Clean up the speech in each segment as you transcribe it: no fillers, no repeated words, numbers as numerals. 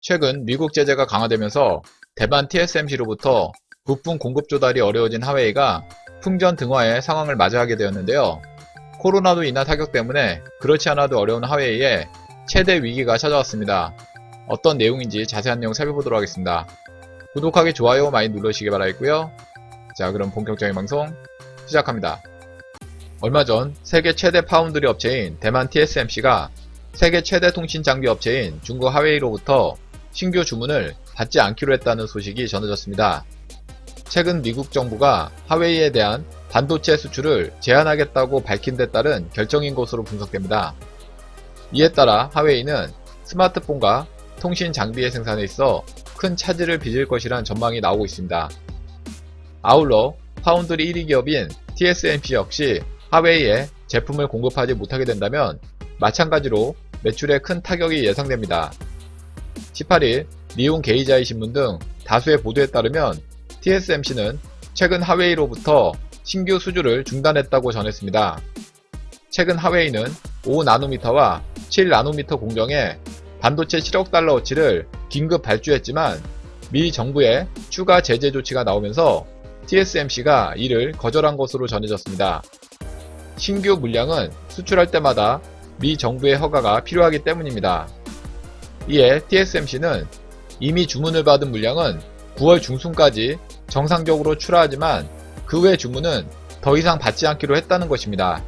최근 미국 제재가 강화되면서 대만 TSMC로부터 부품 공급 조달이 어려워진 화웨이가 풍전 등화의 상황을 맞이하게 되었는데요. 코로나로 인한 타격 때문에 그렇지 않아도 어려운 화웨이에 최대 위기가 찾아왔습니다. 어떤 내용인지 자세한 내용 살펴보도록 하겠습니다. 구독하기, 좋아요 많이 눌러주시기 바라겠고요. 자, 그럼 본격적인 방송 시작합니다. 얼마 전 세계 최대 파운드리 업체인 대만 TSMC가 세계 최대 통신 장비 업체인 중국 화웨이로부터 신규 주문을 받지 않기로 했다는 소식이 전해졌습니다. 최근 미국 정부가 화웨이에 대한 반도체 수출을 제한하겠다고 밝힌 데 따른 결정인 것으로 분석됩니다. 이에 따라 화웨이는 스마트폰과 통신 장비의 생산에 있어 큰 차질을 빚을 것이란 전망이 나오고 있습니다. 아울러 파운드리 1위 기업인 TSMC 역시 화웨이에 제품을 공급하지 못하게 된다면 마찬가지로 매출에 큰 타격이 예상됩니다. 18일 니온 게이자이 신문 등 다수의 보도에 따르면 TSMC는 최근 화웨이로부터 신규 수주를 중단했다고 전했습니다. 최근 화웨이는 5나노미터와 7나노미터 공정에 반도체 7억 달러어치를 긴급 발주했지만 미 정부의 추가 제재 조치가 나오면서 TSMC가 이를 거절한 것으로 전해졌습니다. 신규 물량은 수출할 때마다 미 정부의 허가가 필요하기 때문입니다. 이에 TSMC는 이미 주문을 받은 물량은 9월 중순까지 정상적으로 출하하지만 그 외 주문은 더 이상 받지 않기로 했다는 것입니다.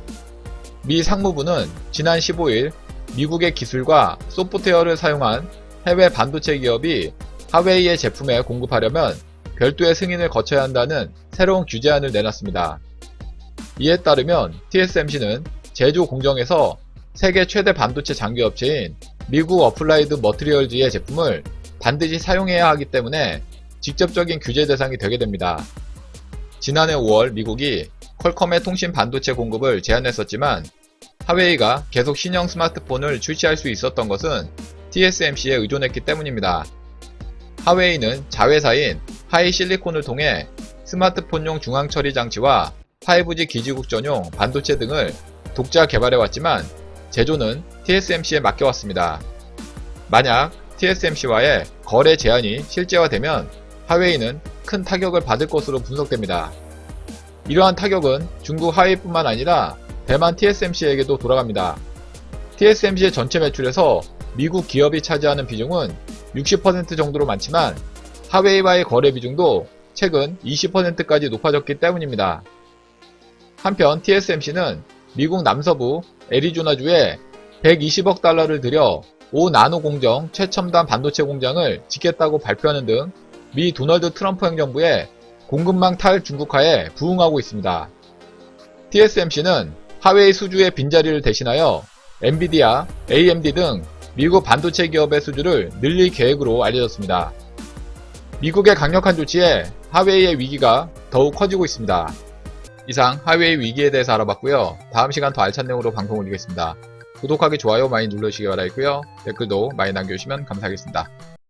미 상무부는 지난 15일 미국의 기술과 소프트웨어를 사용한 해외 반도체 기업이 화웨이의 제품에 공급하려면 별도의 승인을 거쳐야 한다는 새로운 규제안을 내놨습니다. 이에 따르면 TSMC는 제조 공정에서 세계 최대 반도체 장비 업체인 미국 어플라이드 머티리얼즈의 제품을 반드시 사용해야 하기 때문에 직접적인 규제 대상이 되게 됩니다. 지난해 5월 미국이 퀄컴의 통신 반도체 공급을 제한했었지만 화웨이가 계속 신형 스마트폰을 출시할 수 있었던 것은 TSMC에 의존했기 때문입니다. 화웨이는 자회사인 하이실리콘을 통해 스마트폰용 중앙 처리 장치와 5G 기지국 전용 반도체 등을 독자 개발해왔지만 제조는 TSMC에 맡겨왔습니다. 만약 TSMC와의 거래 제한이 실제화되면 화웨이는 큰 타격을 받을 것으로 분석됩니다. 이러한 타격은 중국 화웨이뿐만 아니라 대만 TSMC에게도 돌아갑니다. TSMC의 전체 매출에서 미국 기업이 차지하는 비중은 60% 정도로 많지만 화웨이와의 거래 비중도 최근 20%까지 높아졌기 때문입니다. 한편 TSMC는 미국 남서부 애리조나주에 120억 달러를 들여 5나노 공정 최첨단 반도체 공장을 짓겠다고 발표하는 등 미 도널드 트럼프 행정부의 공급망 탈중국화에 부응하고 있습니다. TSMC는 화웨이 수주의 빈자리를 대신하여 엔비디아, AMD 등 미국 반도체 기업의 수주를 늘릴 계획으로 알려졌습니다. 미국의 강력한 조치에 화웨이의 위기가 더욱 커지고 있습니다. 이상 화웨이 위기에 대해서 알아봤고요. 다음 시간 더 알찬 내용으로 방송 올리겠습니다. 구독하기, 좋아요 많이 눌러주시기 바라겠고요. 댓글도 많이 남겨주시면 감사하겠습니다.